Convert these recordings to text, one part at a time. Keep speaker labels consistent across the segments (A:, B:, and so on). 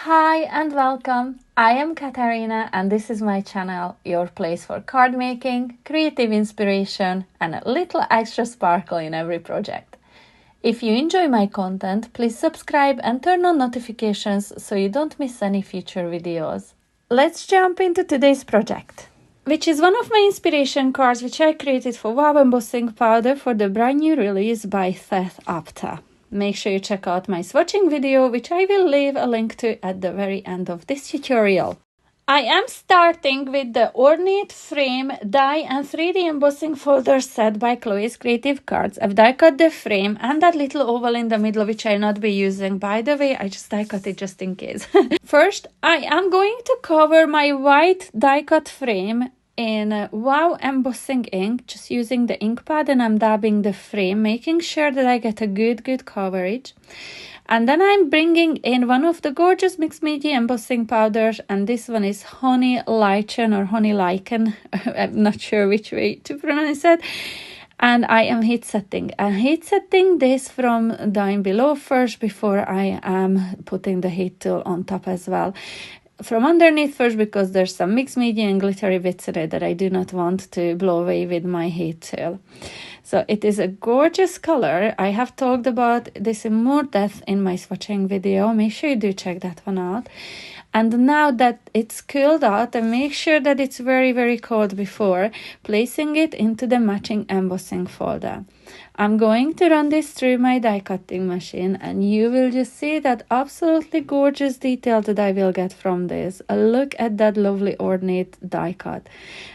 A: Hi and welcome. I am Katarina and this is my channel, your place for card making, creative inspiration and a little extra sparkle in every project. If you enjoy my content, please subscribe and turn on notifications so you don't miss any future videos. Let's jump into today's project, which is one of my inspiration cards which I created for Wow Embossing Powder for the brand new release by Seth Apter. Make sure you check out my swatching video, which I will leave a link to at the very end of this tutorial. I am starting with the ornate frame die and 3D embossing folder set by Chloe's Creative Cards. I've die cut the frame and that little oval in the middle, which I'll not be using. By the way, I just die cut it just in case. First, I am going to cover my white die cut frame in Wow embossing ink, just using the ink pad, and I'm dabbing the frame, making sure that I get a good coverage. And then I'm bringing in one of the gorgeous mixed media embossing powders, and this one is Honey Lichen or Honey Lichen. I'm not sure which way to pronounce it. And I am heat setting. I'm heat setting this from down below first before I am putting the heat tool on top as well. From underneath first, because there's some mixed media and glittery bits in it that I do not want to blow away with my heat tool. So it is a gorgeous color. I have talked about this in more depth in my swatching video. Make sure you do check that one out. And now that it's cooled out, and make sure that it's very cold before placing it into the matching embossing folder. I'm going to run this through my die cutting machine and you will just see that absolutely gorgeous detail that I will get from this. Look at that lovely ornate die cut.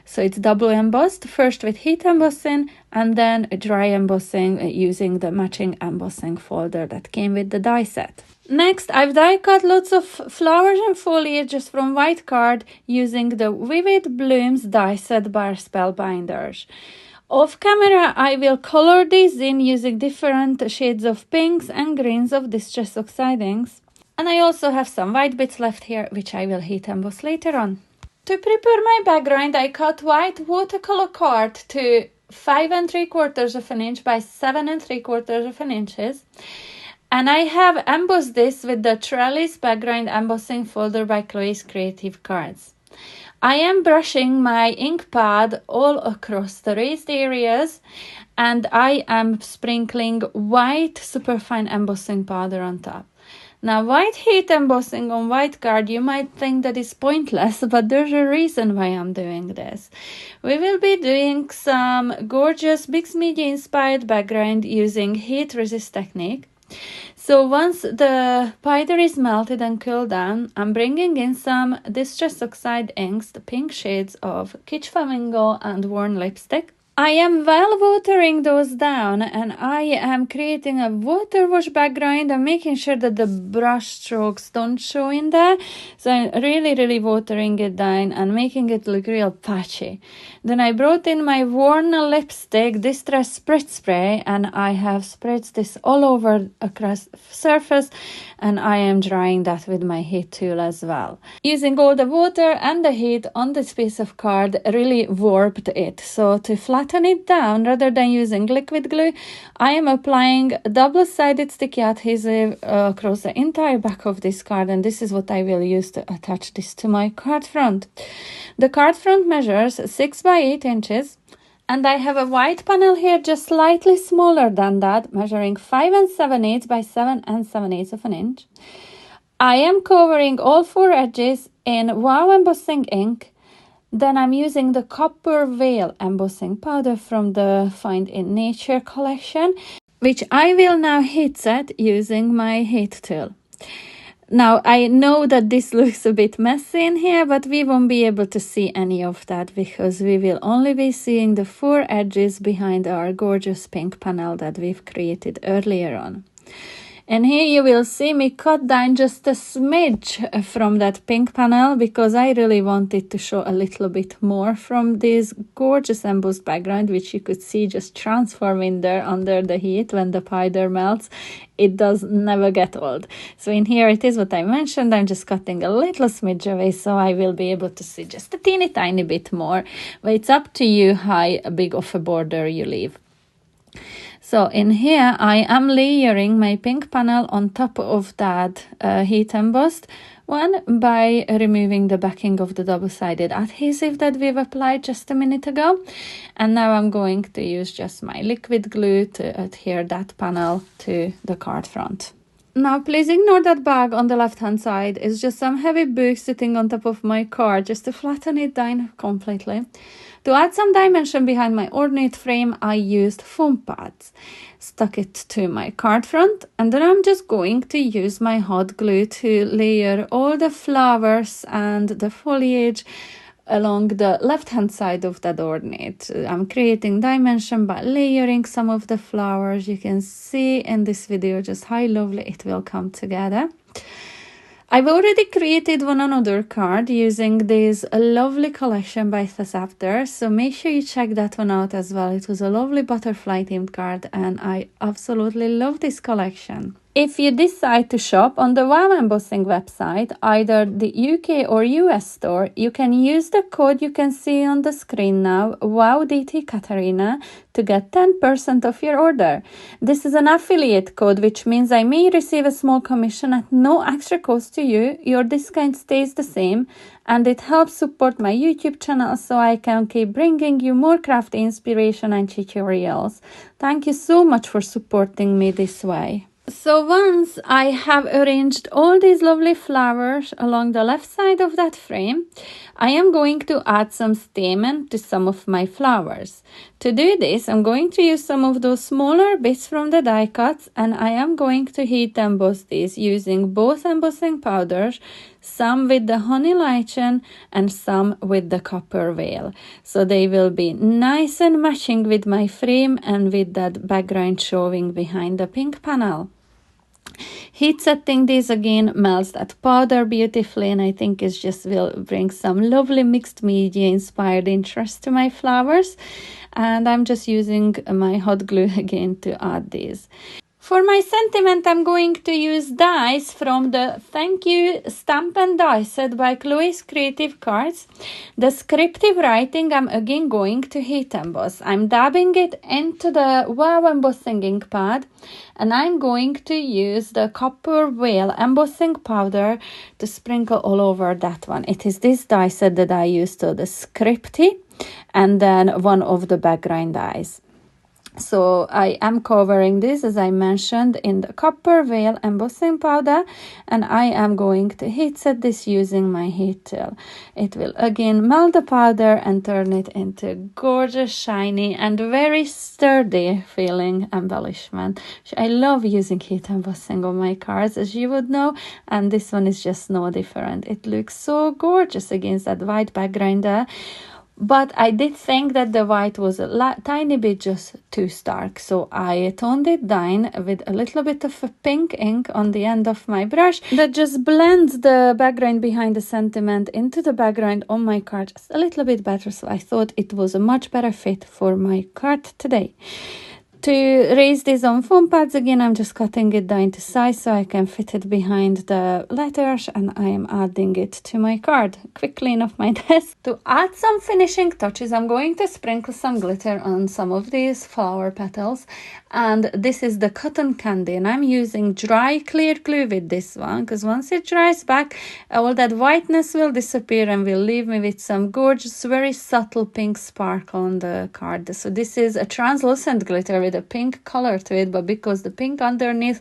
A: So it's double embossed, first with heat embossing and then dry embossing using the matching embossing folder that came with the die set. Next, I've die cut lots of flowers and foliages from white card using the Vivid Blooms die set by Spellbinders. Off camera, I will color these in using different shades of pinks and greens of Distress Oxide inks. And I also have some white bits left here, which I will heat emboss later on. To prepare my background, I cut white watercolor card to 5 3/4 of an inch by 7 3/4 of an inches. And I have embossed this with the Trellis background embossing folder by Chloe's Creative Cards. I am brushing my ink pad all across the raised areas and I am sprinkling white superfine embossing powder on top. Now, white heat embossing on white card, you might think that is pointless, but there's a reason why I'm doing this. We will be doing some gorgeous mixed media inspired background using heat resist technique. So once the powder is melted and cooled down, I'm bringing in some Distress Oxide inks, the pink shades of Kitsch Flamingo and Worn Lipstick. I am well watering those down and I am creating a water wash background and making sure that the brush strokes don't show in there. So I'm really watering it down and making it look real patchy. Then I brought in my Worn Lipstick Distress Spritz Spray and I have spritzed this all over across the surface and I am drying that with my heat tool as well. Using all the water and the heat on this piece of card really warped it. So to flatten it down, rather than using liquid glue, I am applying double-sided sticky adhesive across the entire back of this card, and this is what I will use to attach this to my card front. The card front measures 6 by 8 inches, and I have a white panel here just slightly smaller than that, measuring 5 7/8 by 7 7/8 of an inch. I am covering all 4 edges in Wow embossing ink. Then I'm using the Copper Veil embossing powder from the Find in Nature collection, which I will now heat set using my heat tool. Now, I know that this looks a bit messy in here, but we won't be able to see any of that because we will only be seeing the 4 edges behind our gorgeous pink panel that we've created earlier on. And here you will see me cut down just a smidge from that pink panel because I really wanted to show a little bit more from this gorgeous embossed background, which you could see just transforming there under the heat when the powder melts. It does never get old. So in here it is what I mentioned. I'm just cutting a little smidge away so I will be able to see just a teeny tiny bit more. But it's up to you how big of a border you leave. So in here, I am layering my pink panel on top of that heat embossed one by removing the backing of the double-sided adhesive that we've applied just a minute ago. And now I'm going to use just my liquid glue to adhere that panel to the card front. Now please ignore that bag on the left hand side. It's just some heavy book sitting on top of my card just to flatten it down completely. To add some dimension behind my ornate frame, I used foam pads. Stuck it to my card front, and then I'm just going to use my hot glue to layer all the flowers and the foliage along the left hand side of that ornate. I'm creating dimension by layering some of the flowers. You can see in this video just how lovely it will come together. I've already created one another card using this lovely collection by Seth Apter, so make sure you check that one out as well. It was a lovely butterfly themed card and I absolutely love this collection. If you decide to shop on the Wow Embossing website, either the UK or US store, you can use the code you can see on the screen now, WowDT Katarina, to get 10% off your order. This is an affiliate code, which means I may receive a small commission at no extra cost to you. Your discount stays the same, and it helps support my YouTube channel so I can keep bringing you more crafty inspiration and tutorials. Thank you so much for supporting me this way. So once I have arranged all these lovely flowers along the left side of that frame, I am going to add some stamen to some of my flowers. To do this, I'm going to use some of those smaller bits from the die cuts, and I am going to heat emboss these using both embossing powders, some with the honey lichen and some with the copper veil. So they will be nice and matching with my frame and with that background showing behind the pink panel. Heat setting this again melts that powder beautifully, and I think it just will bring some lovely mixed media inspired interest to my flowers. And I'm just using my hot glue again to add these. For my sentiment, I'm going to use dies from the Thank You Stamp and Die set by Chloe's Creative Cards. The scriptive writing I'm again going to heat emboss. I'm dabbing it into the Wow Embossing ink pad, and I'm going to use the copper veil embossing powder to sprinkle all over that one. It is this die set that I used, so the scripty and then one of the background dies. So I am covering this, as I mentioned, in the copper veil embossing powder, and I am going to heat set this using my heat tool. It will again melt the powder and turn it into gorgeous, shiny and very sturdy feeling embellishment. I love using heat embossing on my cards, as you would know, and this one is just no different. It looks so gorgeous against that white background there. But I did think that the white was a tiny bit just too stark, so I toned it down with a little bit of a pink ink on the end of my brush that just blends the background behind the sentiment into the background on my card just a little bit better, so I thought it was a much better fit for my card today. To raise this on foam pads, again, I'm just cutting it down to size so I can fit it behind the letters, and I am adding it to my card quickly off my desk. To add some finishing touches, I'm going to sprinkle some glitter on some of these flower petals, and this is the cotton candy, and I'm using dry clear glue with this one because once it dries back, all that whiteness will disappear and will leave me with some gorgeous, very subtle pink sparkle on the card. So this is a translucent glitter with a pink color to it, but because the pink underneath,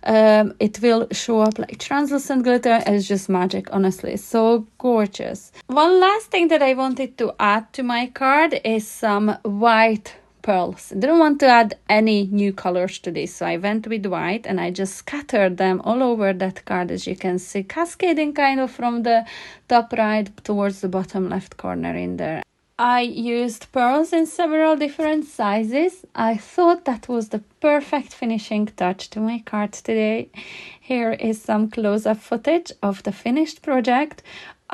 A: it will show up like translucent glitter. It's just magic, honestly. It's so gorgeous. One last thing that I wanted to add to my card is some white pearls. I didn't want to add any new colors to this, so I went with white and I just scattered them all over that card, as you can see, cascading kind of from the top right towards the bottom left corner in there. I used pearls in several different sizes. I thought that was the perfect finishing touch to my card today. Here is some close-up footage of the finished project.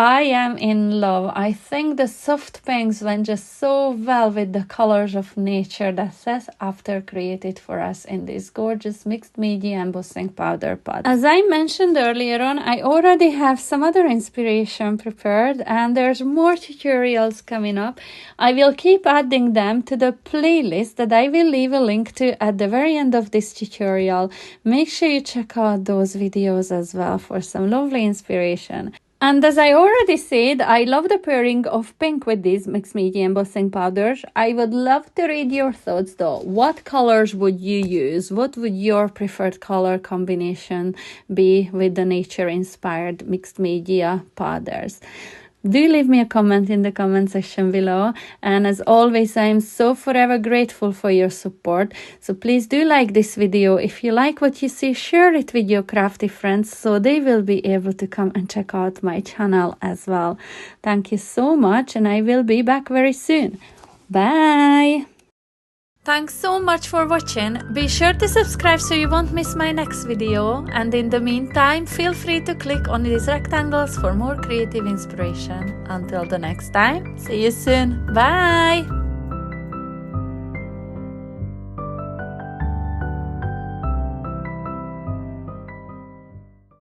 A: I am in love. I think the soft pinks went just so well with the colors of nature that Seth Apter created for us in this gorgeous mixed media embossing powder pot. As I mentioned earlier on, I already have some other inspiration prepared and there's more tutorials coming up. I will keep adding them to the playlist that I will leave a link to at the very end of this tutorial. Make sure you check out those videos as well for some lovely inspiration. And as I already said, I love the pairing of pink with these mixed media embossing powders. I would love to read your thoughts though. What colors would you use? What would your preferred color combination be with the nature-inspired mixed media powders? Do leave me a comment in the comment section below, and as always I am so forever grateful for your support. So please do like this video. If you like what you see, share it with your crafty friends so they will be able to come and check out my channel as well. Thank you so much, and I will be back very soon. Bye! Thanks so much for watching. Be sure to subscribe so you won't miss my next video, and in the meantime feel free to click on these rectangles for more creative inspiration. Until the next time, see you soon. Bye!